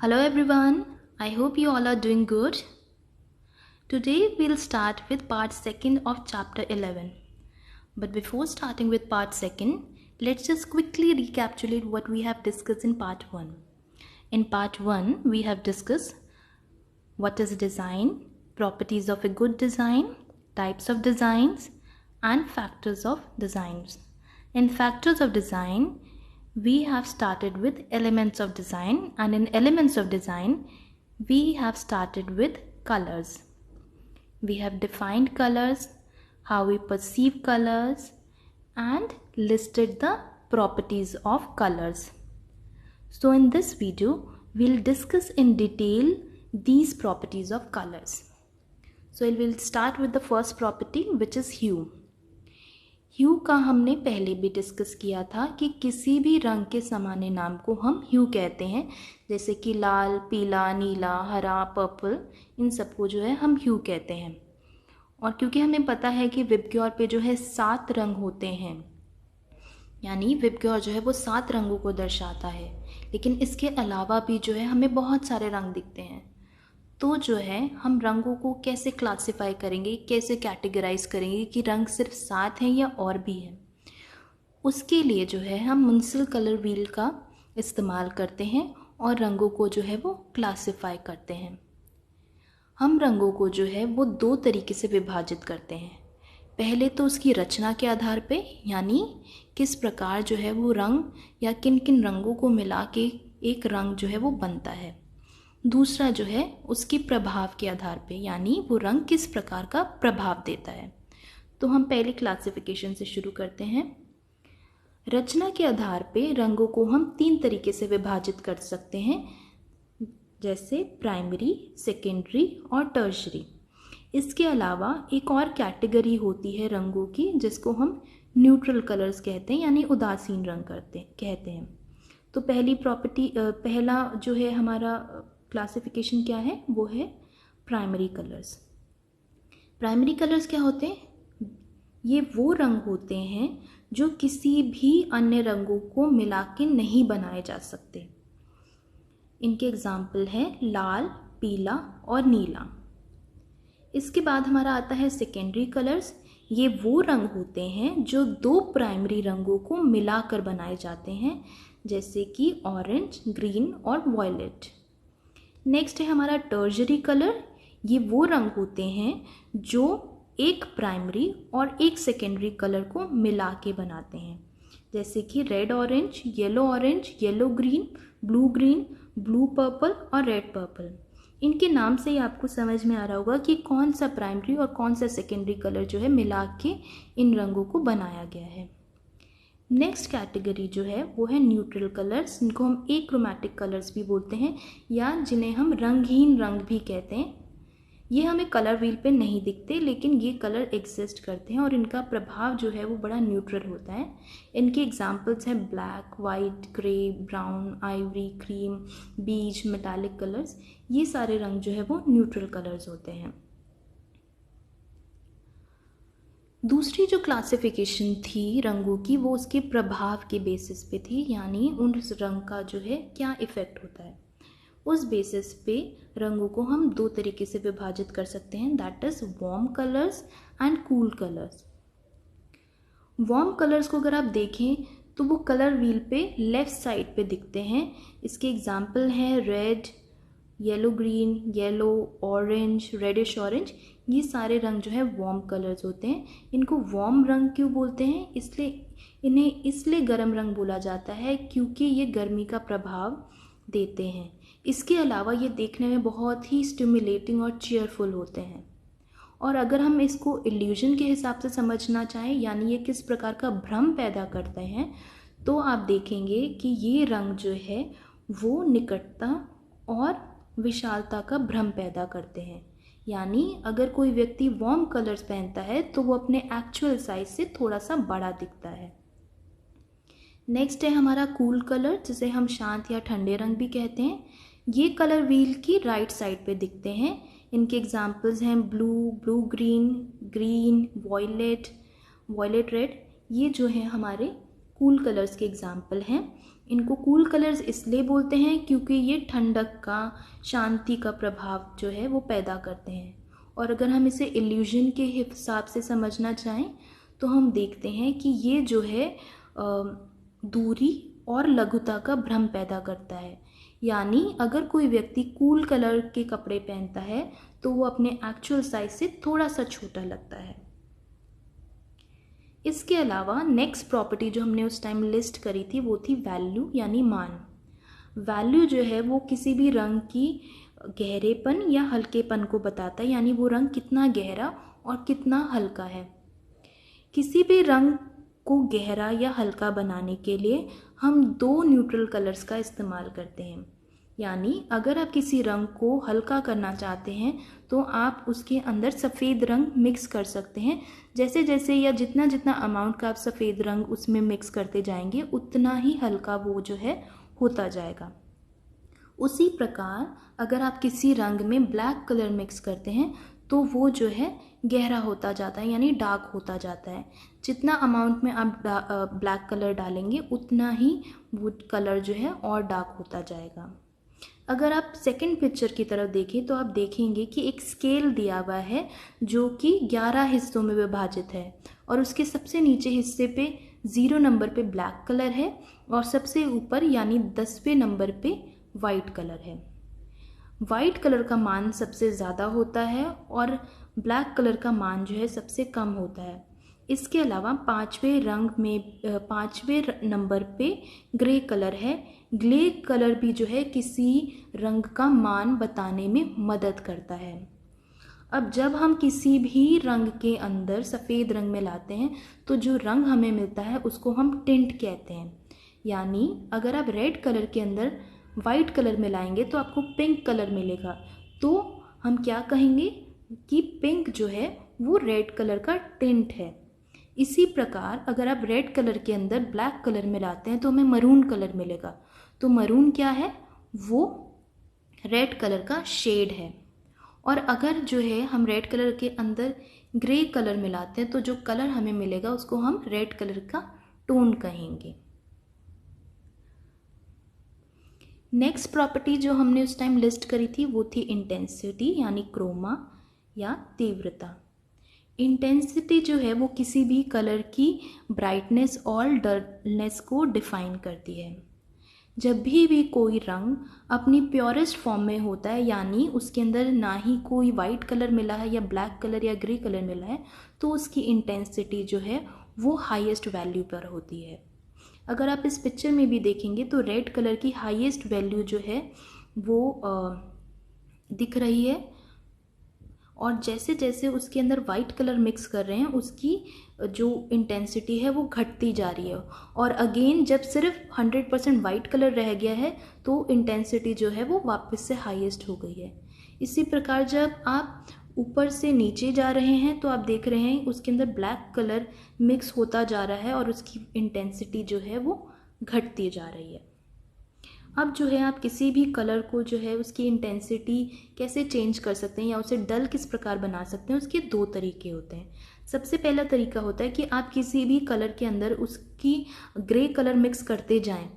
Hello everyone, I hope you all are doing good. Today we'll start with part 2nd of chapter 11. But before starting with part 2nd, let's just quickly recapitulate what we have discussed in part 1. In part 1, we have discussed what is design, properties of a good design, types of designs, and factors of designs. In factors of design, we have started with elements of design, and in elements of design, we have started with colors. We have defined colors, how we perceive colors, and listed the properties of colors. So in this video, we'll discuss in detail these properties of colors. So we'll start with the first property, which is hue. ह्यू का हमने पहले भी discuss किया था कि किसी भी रंग के सामान्य नाम को हम ह्यू कहते हैं, जैसे कि लाल, पीला, नीला, हरा, पर्पल, इन सबको जो है हम ह्यू कहते हैं। और क्योंकि हमें पता है कि विबग्योर पे जो है 7 रंग होते हैं, यानी विबग्योर जो है वो 7 रंगों को दर्शाता है, लेकिन इसके अलावा भी जो है हमें बहुत सारे रंग दिखते हैं। तो जो है हम रंगों को कैसे क्लासिफाई करेंगे, कैसे कैटेगराइज करेंगे कि रंग सिर्फ 7 हैं या और भी हैं। उसके लिए जो है हम मुंसिल कलर व्हील का इस्तेमाल करते हैं और रंगों को जो है वो क्लासिफाई करते हैं। हम रंगों को जो है वो 2 तरीके से विभाजित करते हैं। पहले तो उसकी रचना के आधार पे, यानी किस प्रकार जो है वो रंग या किन किन रंगों को मिला के एक रंग जो है वो बनता है। दूसरा जो है उसकी प्रभाव के आधार पे, यानी वो रंग किस प्रकार का प्रभाव देता है। तो हम पहले क्लासिफिकेशन से शुरू करते हैं। रचना के आधार पे रंगों को हम 3 तरीके से विभाजित कर सकते हैं, जैसे प्राइमरी, सेकेंडरी और टर्शरी। इसके अलावा एक और कैटेगरी होती है रंगों की, जिसको हम न्यूट्रल कलर्स कहते हैं, यानी उदासीन रंग कहते हैं। तो पहला जो है हमारा क्लासिफिकेशन क्या है, वो है प्राइमरी कलर्स। प्राइमरी कलर्स क्या होते हैं? ये वो रंग होते हैं जो किसी भी अन्य रंगों को मिला के नहीं बनाए जा सकते। इनके एग्जाम्पल हैं लाल, पीला और नीला। इसके बाद हमारा आता है सेकेंडरी कलर्स। ये वो रंग होते हैं जो 2 प्राइमरी रंगों को मिलाकर बनाए जाते हैं, जैसे कि ऑरेंज, ग्रीन और वॉयलेट। नेक्स्ट है हमारा टर्शरी कलर। ये वो रंग होते हैं जो एक प्राइमरी और एक सेकेंडरी कलर को मिला के बनाते हैं, जैसे कि red orange, yellow green, blue purple और रेड पर्पल। इनके नाम से ही आपको समझ में आ रहा होगा कि कौन सा प्राइमरी और कौन सा सेकेंडरी कलर जो है मिला के इन रंगों को बनाया गया है। नेक्स्ट कैटेगरी जो है वो है न्यूट्रल कलर्स, जिनको हम एक्रोमैटिक कलर्स भी बोलते हैं, या जिन्हें हम रंगहीन रंग भी कहते हैं। ये हमें कलर व्हील पे नहीं दिखते, लेकिन ये कलर एग्जिस्ट करते हैं और इनका प्रभाव जो है वो बड़ा न्यूट्रल होता है। इनके एग्जांपल्स हैं black, white, grey, brown, Ivory, cream, बीज, मेटालिक कलर्स। ये सारे रंग जो है वो न्यूट्रल कलर्स होते हैं। दूसरी जो क्लासिफिकेशन थी रंगों की, वो उसके प्रभाव के बेसिस पे थी, यानी उस रंग का जो है क्या इफ़ेक्ट होता है। उस बेसिस पे रंगों को हम 2 तरीके से विभाजित कर सकते हैं, that is warm colours and cool colours. Warm colours को अगर आप देखें तो वो कलर व्हील पे लेफ़्ट साइड पे दिखते हैं। इसके एग्जाम्पल हैं red, yellow green, yellow orange, reddish orange. ये सारे रंग जो है वार्म कलर्स होते हैं। इनको वार्म रंग क्यों बोलते हैं? इन्हें इसलिए गर्म रंग बोला जाता है क्योंकि ये गर्मी का प्रभाव देते हैं। इसके अलावा ये देखने में बहुत ही स्टिमुलेटिंग और चीयरफुल होते हैं। और अगर हम इसको इल्यूजन के हिसाब से समझना चाहें, यानी ये किस प्रकार का भ्रम पैदा करते हैं, तो आप देखेंगे कि ये रंग जो है वो निकटता और विशालता का भ्रम पैदा करते हैं। यानी अगर कोई व्यक्ति वार्म कलर्स पहनता है तो वो अपने एक्चुअल साइज से थोड़ा सा बड़ा दिखता है। नेक्स्ट है हमारा कूल कलर, जिसे हम शांत या ठंडे रंग भी कहते हैं। ये कलर व्हील की राइट साइड पे दिखते हैं। इनके एग्जाम्पल्स हैं ब्लू ग्रीन, वॉयलेट रेड। ये जो है हमारे कूल कलर्स के एग्जाम्पल हैं। इनको कूल कलर्स इसलिए बोलते हैं क्योंकि ये ठंडक का, शांति का प्रभाव जो है वो पैदा करते हैं। और अगर हम इसे इल्यूजन के हिसाब से समझना चाहें तो हम देखते हैं कि ये जो है दूरी और लघुता का भ्रम पैदा करता है। यानी अगर कोई व्यक्ति कूल कलर के कपड़े पहनता है तो वो अपने एक्चुअल साइज से थोड़ा सा छोटा लगता है। इसके अलावा नेक्स्ट प्रॉपर्टी जो हमने उस टाइम लिस्ट करी थी वो थी वैल्यू यानी मान। वैल्यू जो है वो किसी भी रंग की गहरेपन या हल्केपन को बताता है, यानी वो रंग कितना गहरा और कितना हल्का है। किसी भी रंग को गहरा या हल्का बनाने के लिए हम दो न्यूट्रल कलर्स का इस्तेमाल करते हैं। यानी अगर आप किसी रंग को हल्का करना चाहते हैं तो आप उसके अंदर सफ़ेद रंग मिक्स कर सकते हैं। जैसे जैसे या जितना जितना अमाउंट का आप सफ़ेद रंग उसमें मिक्स करते जाएंगे उतना ही हल्का वो जो है होता जाएगा। उसी प्रकार अगर आप किसी रंग में ब्लैक कलर मिक्स करते हैं तो वो जो है गहरा होता जाता है, यानी डार्क होता जाता है। जितना अमाउंट में आप ब्लैक कलर डालेंगे उतना ही वो कलर जो है और डार्क होता जाएगा। अगर आप सेकंड पिक्चर की तरफ देखें तो आप देखेंगे कि एक स्केल दिया हुआ है जो कि 11 हिस्सों में विभाजित है और उसके सबसे नीचे हिस्से पे 0 नंबर पे ब्लैक कलर है और सबसे ऊपर यानी 10वें नंबर पे वाइट कलर है। वाइट कलर का मान सबसे ज़्यादा होता है और ब्लैक कलर का मान जो है सबसे कम होता है। इसके अलावा 5वें नंबर पे ग्रे कलर है। ग्रे कलर भी जो है किसी रंग का मान बताने में मदद करता है। अब जब हम किसी भी रंग के अंदर सफ़ेद रंग में लाते हैं तो जो रंग हमें मिलता है उसको हम टिंट कहते हैं। यानी अगर आप रेड कलर के अंदर वाइट कलर में लाएंगे तो आपको पिंक कलर मिलेगा, तो हम क्या कहेंगे कि पिंक जो है वो रेड कलर का टिंट है। इसी प्रकार अगर आप रेड कलर के अंदर ब्लैक कलर में लाते हैं तो हमें मरून कलर मिलेगा, तो मरून क्या है, वो रेड कलर का शेड है। और अगर जो है हम रेड कलर के अंदर ग्रे कलर मिलाते हैं तो जो कलर हमें मिलेगा उसको हम रेड कलर का टोन कहेंगे। नेक्स्ट प्रॉपर्टी जो हमने उस टाइम लिस्ट करी थी वो थी इंटेंसिटी यानी क्रोमा या तीव्रता। इंटेंसिटी जो है वो किसी भी कलर की ब्राइटनेस और डलनेस को डिफाइन करती है। जब भी कोई रंग अपनी प्योरेस्ट फॉर्म में होता है, यानी उसके अंदर ना ही कोई वाइट कलर मिला है या ब्लैक कलर या ग्रे कलर मिला है, तो उसकी इंटेंसिटी जो है वो हाईएस्ट वैल्यू पर होती है। अगर आप इस पिक्चर में भी देखेंगे तो रेड कलर की हाईएस्ट वैल्यू जो है वो दिख रही है, और जैसे जैसे उसके अंदर वाइट कलर मिक्स कर रहे हैं उसकी जो इंटेंसिटी है वो घटती जा रही है। और अगेन जब सिर्फ 100% वाइट कलर रह गया है तो इंटेंसिटी जो है वो वापस से हाईएस्ट हो गई है। इसी प्रकार जब आप ऊपर से नीचे जा रहे हैं तो आप देख रहे हैं उसके अंदर ब्लैक कलर मिक्स होता जा रहा है और उसकी इंटेंसिटी जो है वो घटती जा रही है। अब जो है आप किसी भी कलर को जो है उसकी इंटेंसिटी कैसे चेंज कर सकते हैं या उसे डल किस प्रकार बना सकते हैं, उसके दो तरीके होते हैं। सबसे पहला तरीका होता है कि आप किसी भी कलर के अंदर उसकी ग्रे कलर मिक्स करते जाएं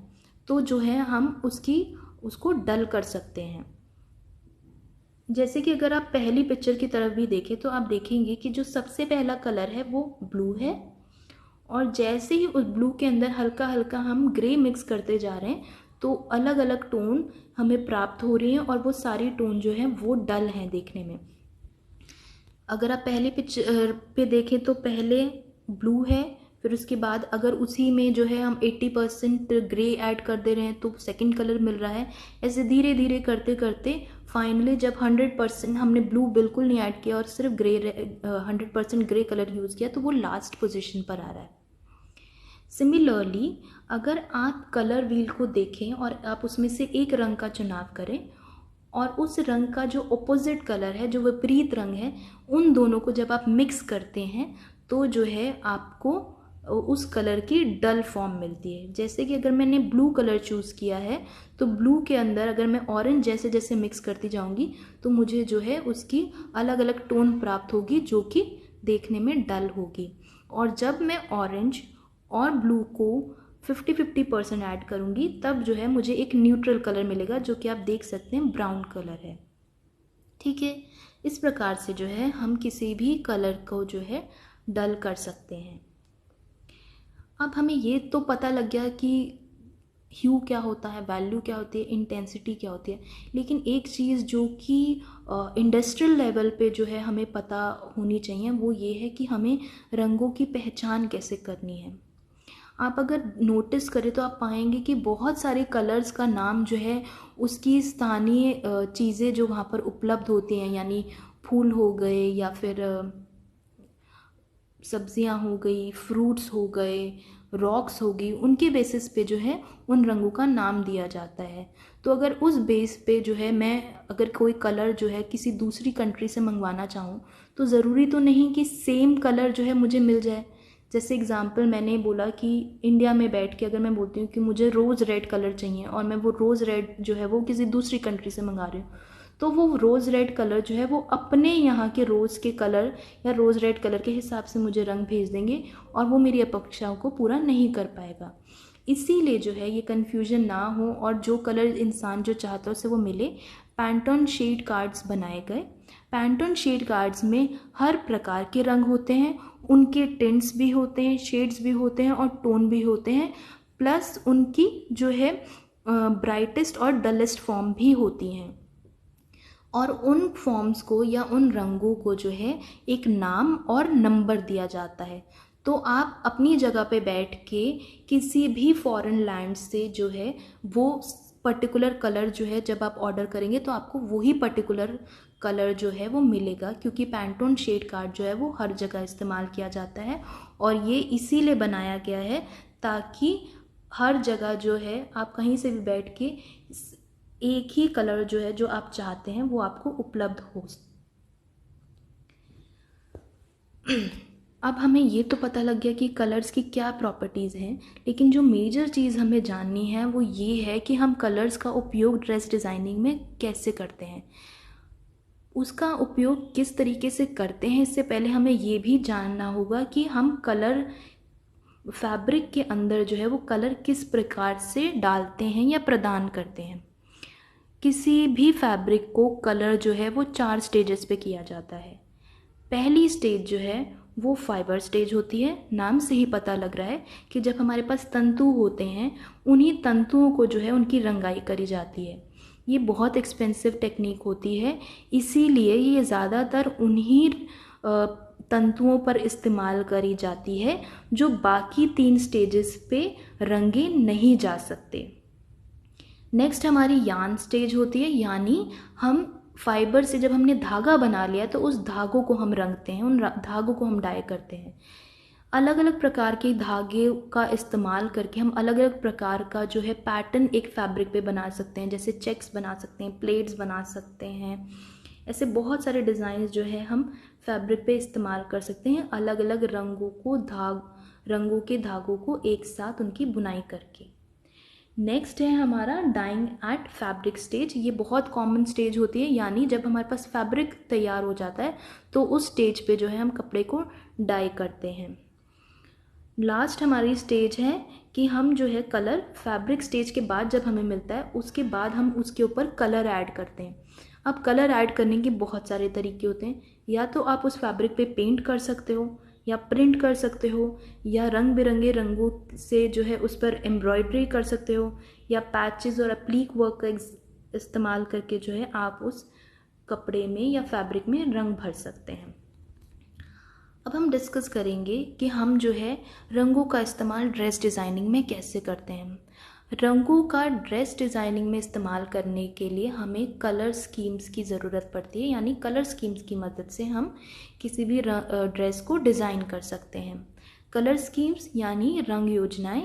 तो जो है हम उसको डल कर सकते हैं। जैसे कि अगर आप पहली पिक्चर की तरफ भी देखें तो आप देखेंगे कि जो सबसे पहला कलर है वो ब्लू है, और जैसे ही उस ब्लू के अंदर हल्का हल्का हम ग्रे मिक्स करते जा रहे हैं तो अलग अलग टोन हमें प्राप्त हो रही हैं और वो सारी टोन जो है वो डल हैं देखने में। अगर आप पहले पिक्चर पे देखें तो पहले ब्लू है, फिर उसके बाद अगर उसी में जो है हम 80% ग्रे ऐड कर दे रहे हैं तो सेकंड कलर मिल रहा है। ऐसे धीरे धीरे करते करते फाइनली जब 100% हमने ब्लू बिल्कुल नहीं ऐड किया और सिर्फ ग्रे 100% ग्रे कलर यूज़ किया तो वो लास्ट पोजीशन पर आ रहा है। सिमिलरली अगर आप कलर व्हील को देखें और आप उसमें से एक रंग का चुनाव करें और उस रंग का जो ऑपोजिट कलर है, जो विपरीत रंग है, उन दोनों को जब आप मिक्स करते हैं तो जो है आपको उस कलर की डल फॉर्म मिलती है। जैसे कि अगर मैंने ब्लू कलर चूज़ किया है तो ब्लू के अंदर अगर मैं ऑरेंज जैसे जैसे मिक्स करती जाऊंगी तो मुझे जो है उसकी अलग अलग टोन प्राप्त होगी जो कि देखने में डल होगी। और जब मैं ऑरेंज और ब्लू को 50-50% ऐड करूँगी, तब जो है मुझे एक न्यूट्रल कलर मिलेगा, जो कि आप देख सकते हैं ब्राउन कलर है। ठीक है, इस प्रकार से जो है हम किसी भी कलर को जो है डल कर सकते हैं। अब हमें ये तो पता लग गया कि ह्यू क्या होता है, वैल्यू क्या होती है, इंटेंसिटी क्या होती है, लेकिन एक चीज़ जो कि इंडस्ट्रियल लेवल पे जो है हमें पता होनी चाहिए, वो ये है कि हमें रंगों की पहचान कैसे करनी है। आप अगर नोटिस करें तो आप पाएंगे कि बहुत सारे कलर्स का नाम जो है उसकी स्थानीय चीज़ें जो वहाँ पर उपलब्ध होती हैं, यानी फूल हो गए या फिर सब्जियां हो गई, फ्रूट्स हो गए, रॉक्स हो गई, उनके बेसिस पे जो है उन रंगों का नाम दिया जाता है। तो अगर उस बेस पे जो है मैं अगर कोई कलर जो है किसी दूसरी कंट्री से मंगवाना चाहूँ, तो ज़रूरी तो नहीं कि सेम कलर जो है मुझे मिल जाए। जैसे एग्जांपल मैंने बोला कि इंडिया में बैठ के अगर मैं बोलती हूँ कि मुझे रोज़ रेड कलर चाहिए और मैं वो रोज़ रेड जो है वो किसी दूसरी कंट्री से मंगा रही हूँ, तो वो रोज़ रेड कलर जो है वो अपने यहाँ के रोज़ के कलर या रोज़ रेड कलर के हिसाब से मुझे रंग भेज देंगे और वो मेरी अपेक्षाओं को पूरा नहीं कर पाएगा। इसीलिए जो है ये कन्फ्यूजन ना हो और जो कलर इंसान जो चाहता है उसे वो मिले, पैंटोन शेड कार्ड्स बनाए गए। पैंटोन शेड कार्ड्स में हर प्रकार के रंग होते हैं, उनके टिंट्स भी होते हैं, शेड्स भी होते हैं और टोन भी होते हैं, प्लस उनकी जो है ब्राइटेस्ट और डलेस्ट फॉर्म भी होती हैं। और उन फॉर्म्स को या उन रंगों को जो है एक नाम और नंबर दिया जाता है। तो आप अपनी जगह पे बैठ के किसी भी फॉरेन लैंड से जो है वो पर्टिकुलर कलर जो है जब आप ऑर्डर करेंगे तो आपको वही पर्टिकुलर कलर जो है वो मिलेगा, क्योंकि पैंटोन शेड कार्ड जो है वो हर जगह इस्तेमाल किया जाता है और ये इसीलिए बनाया गया है ताकि हर जगह जो है आप कहीं से भी बैठ के एक ही कलर जो है जो आप चाहते हैं वो आपको उपलब्ध हो। अब हमें ये तो पता लग गया कि कलर्स की क्या प्रॉपर्टीज़ हैं, लेकिन जो मेजर चीज़ हमें जाननी है वो ये है कि हम कलर्स का उपयोग ड्रेस डिज़ाइनिंग में कैसे करते हैं। उसका उपयोग किस तरीके से करते हैं, इससे पहले हमें ये भी जानना होगा कि हम कलर फैब्रिक के अंदर जो है वो कलर किस प्रकार से डालते हैं या प्रदान करते हैं। किसी भी फैब्रिक को कलर जो है वो 4 स्टेजेस पे किया जाता है। पहली स्टेज जो है वो फाइबर स्टेज होती है। नाम से ही पता लग रहा है कि जब हमारे पास तंतु होते हैं उन्हीं तंतुओं को जो है उनकी रंगाई करी जाती है। ये बहुत एक्सपेंसिव टेक्निक होती है, इसीलिए ये ज़्यादातर उन्हीं तंतुओं पर इस्तेमाल करी जाती है जो बाकी 3 स्टेजेस पे रंगे नहीं जा सकते। नेक्स्ट हमारी यार्न स्टेज होती है, यानी हम फाइबर से जब हमने धागा बना लिया तो उस धागों को हम रंगते हैं, उन धागों को हम डाई करते हैं। अलग अलग प्रकार के धागे का इस्तेमाल करके हम अलग अलग प्रकार का जो है पैटर्न एक फैब्रिक पे बना सकते हैं, जैसे चेक्स बना सकते हैं, प्लेट्स बना सकते हैं। ऐसे बहुत सारे डिज़ाइन जो है हम फैब्रिक पे इस्तेमाल कर सकते हैं, अलग अलग रंगों के धागों को एक साथ उनकी बुनाई करके। नेक्स्ट है हमारा डाइंग एट फैब्रिक स्टेज। ये बहुत कॉमन स्टेज होती है, यानी जब हमारे पास फैब्रिक तैयार हो जाता है तो उस स्टेज पे जो है हम कपड़े को डाई करते हैं। लास्ट हमारी स्टेज है कि हम जो है कलर फैब्रिक स्टेज के बाद जब हमें मिलता है उसके बाद हम उसके ऊपर कलर ऐड करते हैं। अब कलर ऐड करने के बहुत सारे तरीके होते हैं, या तो आप उस फैब्रिक पे पेंट कर सकते हो या प्रिंट कर सकते हो या रंग बिरंगे रंगों से जो है उस पर एम्ब्रॉयडरी कर सकते हो या पैचेस और एप्लीक वर्क का इस्तेमाल करके जो है आप उस कपड़े में या फैब्रिक में रंग भर सकते हैं। अब हम डिस्कस करेंगे कि हम जो है रंगों का इस्तेमाल ड्रेस डिज़ाइनिंग में कैसे करते हैं। रंगों का ड्रेस डिज़ाइनिंग में इस्तेमाल करने के लिए हमें कलर स्कीम्स की ज़रूरत पड़ती है, यानी कलर स्कीम्स की मदद से हम किसी भी ड्रेस को डिज़ाइन कर सकते हैं। कलर स्कीम्स यानी रंग योजनाएं,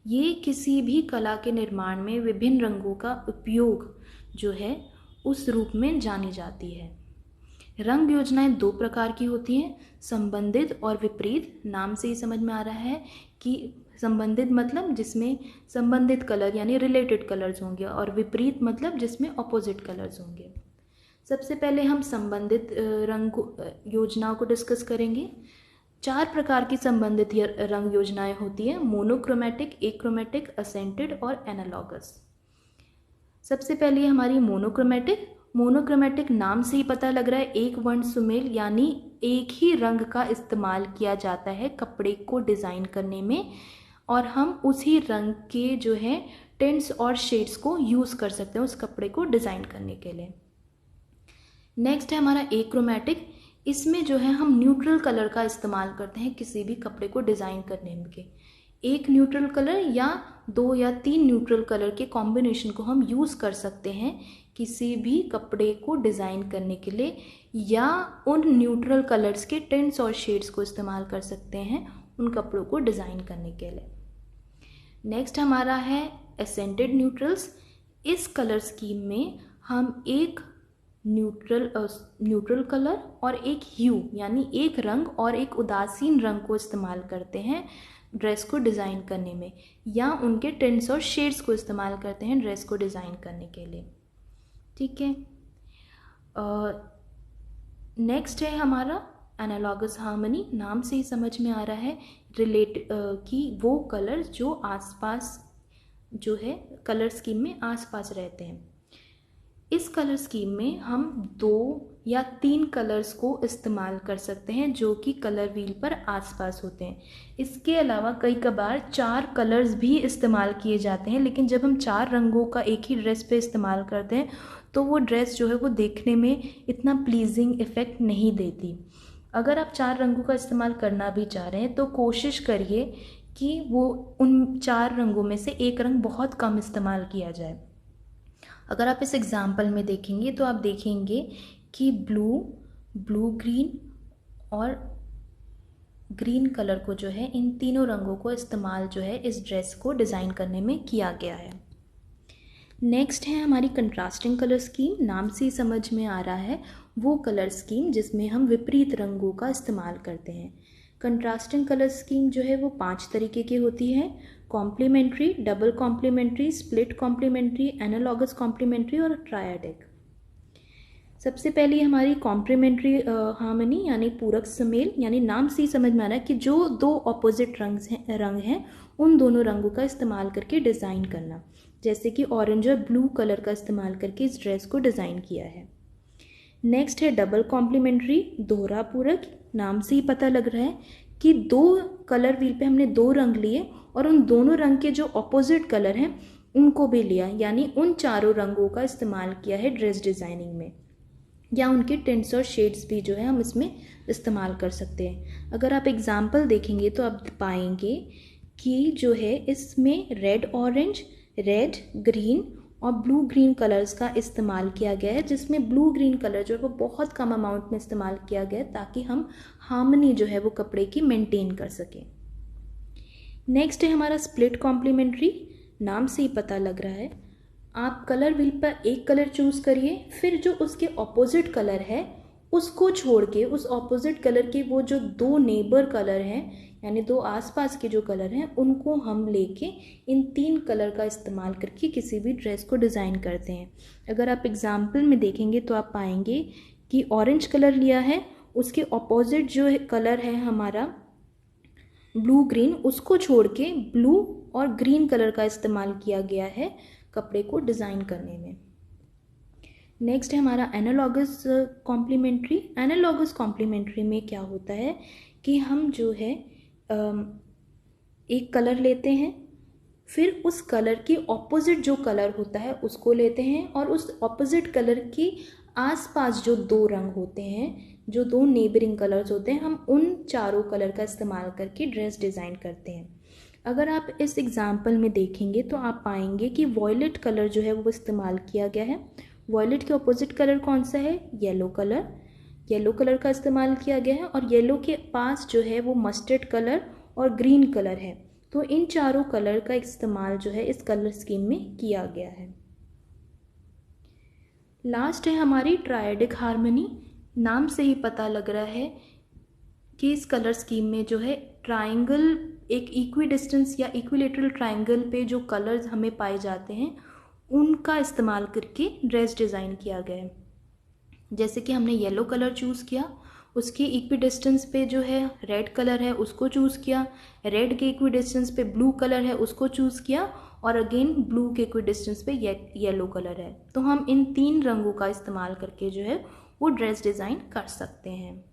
ये किसी भी कला के निर्माण में विभिन्न रंगों का उपयोग जो है उस रूप में जानी जाती है। रंग योजनाएं 2 प्रकार की होती हैं, संबंधित और विपरीत। नाम से ही समझ में आ रहा है कि संबंधित मतलब जिसमें संबंधित कलर यानी रिलेटेड कलर्स होंगे, और विपरीत मतलब जिसमें ऑपोजिट कलर्स होंगे। सबसे पहले हम संबंधित रंग योजनाओं को डिस्कस करेंगे। 4 प्रकार की संबंधित रंग योजनाएं होती हैं, मोनोक्रोमेटिक, एक्रोमेटिक, असेंटेड और एनालॉगस। सबसे पहले हमारी मोनोक्रोमेटिक। मोनोक्रोमेटिक नाम से ही पता लग रहा है एक वर्ण सुमेल, यानी एक ही रंग का इस्तेमाल किया जाता है कपड़े को डिज़ाइन करने में, और हम उसी रंग के जो है टिंट्स और शेड्स को यूज़ कर सकते हैं उस कपड़े को डिज़ाइन करने के लिए। नेक्स्ट है हमारा एक्रोमेटिक। इसमें जो है हम न्यूट्रल कलर का इस्तेमाल करते हैं किसी भी कपड़े को डिज़ाइन करने में। एक न्यूट्रल कलर या 2 या 3 न्यूट्रल कलर के कॉम्बिनेशन को हम यूज़ कर सकते हैं किसी भी कपड़े को डिज़ाइन करने के लिए, या उन न्यूट्रल कलर्स के टिंट्स और शेड्स को इस्तेमाल कर सकते हैं उन कपड़ों को डिज़ाइन करने के लिए। नेक्स्ट हमारा है एसेंटेड न्यूट्रल्स। इस कलर स्कीम में हम एक न्यूट्रल कलर और एक ह्यू यानी एक रंग और एक उदासीन रंग को इस्तेमाल करते हैं ड्रेस को डिज़ाइन करने में, या उनके टिंट्स और शेड्स को इस्तेमाल करते हैं ड्रेस को डिज़ाइन करने के लिए। ठीक है। नेक्स्ट है हमारा एनालॉगस हार्मनी। नाम से ही समझ में आ रहा है कि वो कलर जो आसपास जो है कलर स्कीम में आसपास रहते हैं। इस कलर स्कीम में हम 2 या 3 कलर्स को इस्तेमाल कर सकते हैं जो कि कलर व्हील पर आसपास होते हैं। इसके अलावा कई कबार 4 कलर्स भी इस्तेमाल किए जाते हैं, लेकिन जब हम 4 रंगों का एक ही ड्रेस पे इस्तेमाल करते हैं तो वो ड्रेस जो है वो देखने में इतना प्लीजिंग इफ़ेक्ट नहीं देती। अगर आप 4 रंगों का इस्तेमाल करना भी चाह रहे हैं तो कोशिश करिए कि वो उन 4 रंगों में से एक रंग बहुत कम इस्तेमाल किया जाए। अगर आप इस एग्जाम्पल में देखेंगे तो आप देखेंगे कि ब्लू ग्रीन और ग्रीन कलर को जो है इन तीनों रंगों को इस्तेमाल जो है इस ड्रेस को डिज़ाइन करने में किया गया है। नेक्स्ट है हमारी कंट्रास्टिंग कलर स्कीम। नाम से ही समझ में आ रहा है वो कलर स्कीम जिसमें हम विपरीत रंगों का इस्तेमाल करते हैं। कंट्रास्टिंग कलर स्कीम जो है वो 5 तरीके की होती है: complementary, double complementary, split complementary, analogous complementary और ट्रायडिक। सबसे पहली हमारी कॉम्प्लीमेंट्री हार्मनी यानी पूरक सुमेल, यानी नाम से ही समझ में आ रहा है कि जो 2 ऑपोजिट रंग हैं उन दोनों रंगों का इस्तेमाल करके डिज़ाइन करना, जैसे कि ऑरेंज और ब्लू कलर का इस्तेमाल करके इस ड्रेस को डिज़ाइन किया है। नेक्स्ट है डबल कॉम्प्लीमेंट्री, दोहरा पूरक। नाम से ही पता लग रहा है कि 2 कलर व्हील पे हमने 2 रंग लिए और उन दोनों रंग के जो ऑपोजिट कलर हैं उनको भी लिया, यानी उन 4 रंगों का इस्तेमाल किया है ड्रेस डिज़ाइनिंग में, या उनके टिंट्स और शेड्स भी जो है हम इसमें इस्तेमाल कर सकते हैं। अगर आप एग्जाम्पल देखेंगे तो आप पाएंगे कि जो है इसमें रेड ऑरेंज, रेड ग्रीन और ब्लू ग्रीन कलर्स का इस्तेमाल किया गया है, जिसमें ब्लू ग्रीन कलर जो है वो बहुत कम अमाउंट में इस्तेमाल किया गया है ताकि हम हार्मनी जो है वो कपड़े की मेंटेन कर सकें। नेक्स्ट है हमारा स्प्लिट कॉम्प्लीमेंट्री। नाम से ही पता लग रहा है, आप कलर व्हील पर एक कलर चूज़ करिए, फिर जो उसके ऑपोजिट कलर है उसको छोड़ के उस ऑपोजिट कलर के वो जो 2 नेबर कलर हैं यानी 2 आसपास के जो कलर हैं उनको हम लेके इन 3 कलर का इस्तेमाल करके किसी भी ड्रेस को डिज़ाइन करते हैं। अगर आप एग्जाम्पल में देखेंगे तो आप पाएंगे कि ऑरेंज कलर लिया है, उसके ऑपोजिट जो कलर है हमारा ब्लू ग्रीन, उसको छोड़ के ब्लू और ग्रीन कलर का इस्तेमाल किया गया है कपड़े को डिज़ाइन करने में। नेक्स्ट है हमारा एनालॉगस कॉम्प्लीमेंट्री। एनालॉगस कॉम्प्लीमेंट्री में क्या होता है कि हम जो है एक कलर लेते हैं, फिर उस कलर के ऑपोजिट जो कलर होता है उसको लेते हैं और उस ऑपोजिट कलर के आसपास जो 2 रंग होते हैं, जो 2 नेबरिंग कलर्स होते हैं, हम उन 4 कलर का इस्तेमाल करके ड्रेस डिज़ाइन करते हैं। अगर आप इस एग्जाम्पल में देखेंगे तो आप पाएंगे कि वॉयलेट कलर जो है वो इस्तेमाल किया गया है। वॉयलेट के ऑपोजिट कलर कौन सा है? Yellow colour. येलो कलर का इस्तेमाल किया गया है और येलो के पास जो है वो मस्टर्ड कलर और ग्रीन कलर है। तो इन 4 कलर का इस्तेमाल जो है इस कलर स्कीम में किया गया है। लास्ट है हमारी ट्रायडिक हार्मनी। नाम से ही पता लग रहा है कि इस कलर स्कीम में जो है ट्राइंगल, एक इक्वी डिस्टेंस या इक्विलेटरल ट्राइंगल पे जो कलर्स हमें पाए जाते हैं उनका इस्तेमाल करके ड्रेस डिज़ाइन किया गया है। जैसे कि हमने येलो कलर चूज़ किया, उसके इक्वी डिस्टेंस पे जो है रेड कलर है उसको चूज़ किया, रेड के इक्वी डिस्टेंस पे ब्लू कलर है उसको चूज़ किया, और अगेन ब्लू के इक्वी डिस्टेंस पे येलो कलर है। तो हम इन 3 रंगों का इस्तेमाल करके जो है वो ड्रेस डिज़ाइन कर सकते हैं।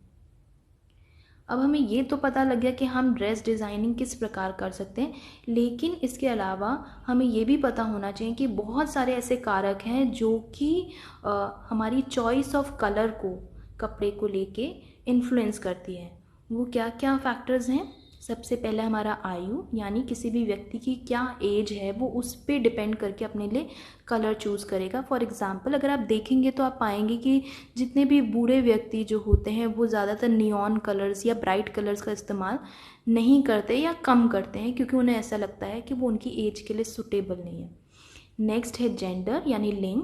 अब हमें ये तो पता लग गया कि हम ड्रेस डिज़ाइनिंग किस प्रकार कर सकते हैं, लेकिन इसके अलावा हमें ये भी पता होना चाहिए कि बहुत सारे ऐसे कारक हैं जो कि हमारी चॉइस ऑफ कलर को, कपड़े को लेके इन्फ्लुएंस करती है। वो क्या क्या फैक्टर्स हैं? सबसे पहले हमारा आयु, यानी किसी भी व्यक्ति की क्या एज है वो उस पर डिपेंड करके अपने लिए कलर चूज़ करेगा। फॉर एग्ज़ाम्पल अगर आप देखेंगे तो आप पाएंगे कि जितने भी बूढ़े व्यक्ति जो होते हैं वो ज़्यादातर नियॉन कलर्स या ब्राइट कलर्स का इस्तेमाल नहीं करते या कम करते हैं, क्योंकि उन्हें ऐसा लगता है कि वो उनकी एज के लिए सूटेबल नहीं है। नेक्स्ट है जेंडर यानी लिंग।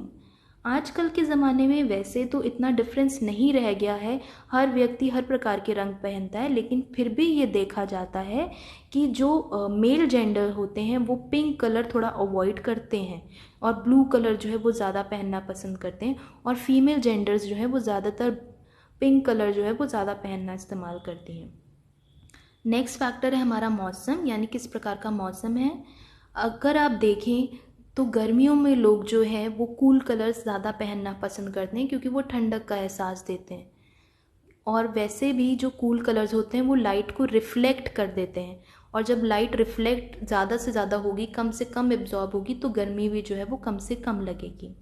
आजकल के ज़माने में वैसे तो इतना डिफरेंस नहीं रह गया है, हर व्यक्ति हर प्रकार के रंग पहनता है, लेकिन फिर भी ये देखा जाता है कि जो मेल जेंडर होते हैं वो पिंक कलर थोड़ा अवॉइड करते हैं और ब्लू कलर जो है वो ज़्यादा पहनना पसंद करते हैं, और फीमेल जेंडर्स जो है वो ज़्यादातर पिंक कलर जो है वो ज़्यादा पहनना इस्तेमाल करती हैं। नेक्स्ट फैक्टर है हमारा मौसम, यानी किस प्रकार का मौसम है। अगर आप देखें तो गर्मियों में लोग जो है वो कूल कलर्स ज़्यादा पहनना पसंद करते हैं, क्योंकि वो ठंडक का एहसास देते हैं, और वैसे भी जो कूल कलर्स होते हैं वो लाइट को रिफ्लेक्ट कर देते हैं, और जब लाइट रिफ्लेक्ट ज़्यादा से ज़्यादा होगी, कम से कम एब्जॉर्ब होगी, तो गर्मी भी जो है वो कम से कम लगेगी।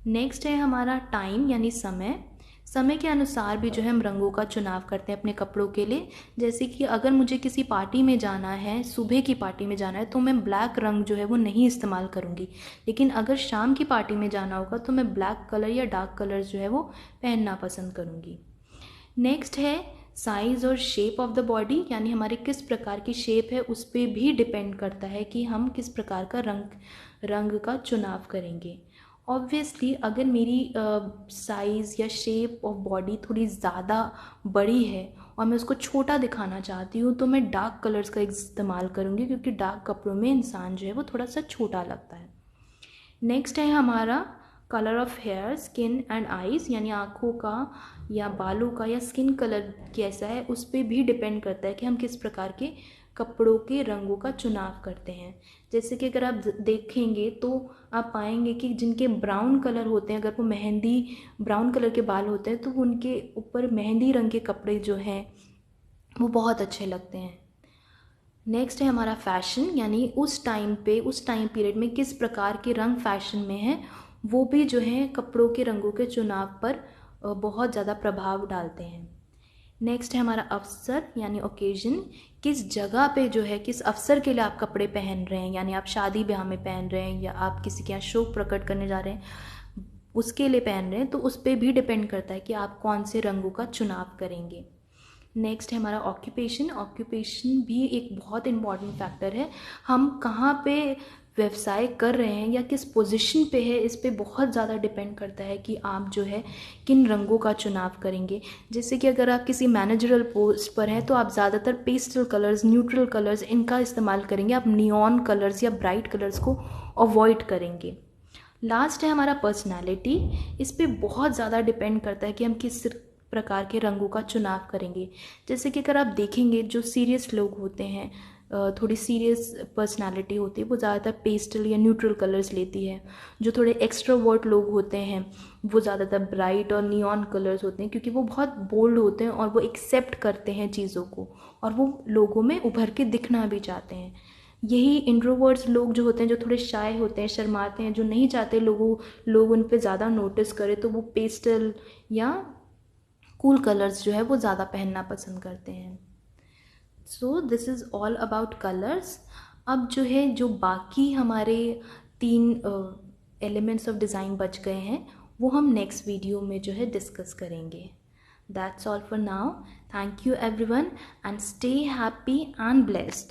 नेक्स्ट है हमारा टाइम यानी समय। समय के अनुसार भी जो है हम रंगों का चुनाव करते हैं अपने कपड़ों के लिए। जैसे कि अगर मुझे किसी पार्टी में जाना है, सुबह की पार्टी में जाना है, तो मैं ब्लैक रंग जो है वो नहीं इस्तेमाल करूँगी, लेकिन अगर शाम की पार्टी में जाना होगा तो मैं ब्लैक कलर या डार्क कलर जो है वो पहनना पसंद करूँगी। नेक्स्ट है साइज़ और शेप ऑफ द बॉडी, यानी हमारे किस प्रकार की शेप है उस पर भी डिपेंड करता है कि हम किस प्रकार का रंग का चुनाव करेंगे। ऑब्वियसली अगर मेरी साइज़ या शेप ऑफ बॉडी थोड़ी ज़्यादा बड़ी है और मैं उसको छोटा दिखाना चाहती हूँ तो मैं डार्क कलर्स का इस्तेमाल करूँगी, क्योंकि डार्क कपड़ों में इंसान जो है वो थोड़ा सा छोटा लगता है। नेक्स्ट है हमारा colour of hair, skin and eyes, यानी आँखों का या बालों का या स्किन कलर कैसा है उस पर भी डिपेंड करता है कि हम किस प्रकार के कपड़ों के रंगों का चुनाव करते हैं। जैसे कि अगर आप देखेंगे तो आप पाएंगे कि जिनके ब्राउन कलर होते हैं, अगर वो मेहंदी ब्राउन कलर के बाल होते हैं तो उनके ऊपर मेहंदी रंग के कपड़े जो हैं वो बहुत अच्छे लगते हैं। नेक्स्ट है हमारा फैशन, यानी उस टाइम पीरियड में किस प्रकार के रंग फैशन में हैं, वो भी जो है कपड़ों के रंगों के चुनाव पर बहुत ज़्यादा प्रभाव डालते हैं। नेक्स्ट है हमारा अवसर यानी ओकेजन, किस जगह पे जो है किस अवसर के लिए आप कपड़े पहन रहे हैं, यानी आप शादी ब्याह में पहन रहे हैं या आप किसी के यहाँ शोक प्रकट करने जा रहे हैं उसके लिए पहन रहे हैं, तो उस पर भी डिपेंड करता है कि आप कौन से रंगों का चुनाव करेंगे। नेक्स्ट है हमारा ऑक्यूपेशन भी एक बहुत इम्पॉर्टेंट फैक्टर है। हम कहाँ पे व्यवसाय कर रहे हैं या किस पोजीशन पे है, इस पे बहुत ज़्यादा डिपेंड करता है कि आप जो है किन रंगों का चुनाव करेंगे। जैसे कि अगर आप किसी मैनेजरल पोस्ट पर हैं तो आप ज़्यादातर पेस्टल कलर्स, न्यूट्रल कलर्स इनका इस्तेमाल करेंगे, आप नियॉन कलर्स या ब्राइट कलर्स को अवॉइड करेंगे। लास्ट है हमारा पर्सनैलिटी, इस पे बहुत ज़्यादा डिपेंड करता है कि हम किस प्रकार के रंगों का चुनाव करेंगे। जैसे कि अगर आप देखेंगे जो सीरियस लोग होते हैं, थोड़ी सीरियस पर्सनालिटी होती है, वो ज़्यादातर पेस्टल या न्यूट्रल कलर्स लेती है। जो थोड़े एक्सट्रोवर्ट लोग होते हैं वो ज़्यादातर ब्राइट और नियॉन कलर्स होते हैं, क्योंकि वो बहुत बोल्ड होते हैं और वो एक्सेप्ट करते हैं चीज़ों को और वो लोगों में उभर के दिखना भी चाहते हैं। यही इंट्रोवर्ट्स लोग जो होते हैं, जो थोड़े शाय होते हैं, शर्माते हैं, जो नहीं चाहते लोग उन पे ज़्यादा नोटिस करें, तो वो पेस्टल या कूल कलर्स जो है वो ज़्यादा पहनना पसंद करते हैं। So this is all about colours. अब जो है जो बाकी हमारे 3 एलिमेंट्स ऑफ डिज़ाइन बच गए हैं वो हम नेक्स्ट वीडियो में जो है डिस्कस करेंगे। That's all for now. Thank you everyone and stay happy and blessed.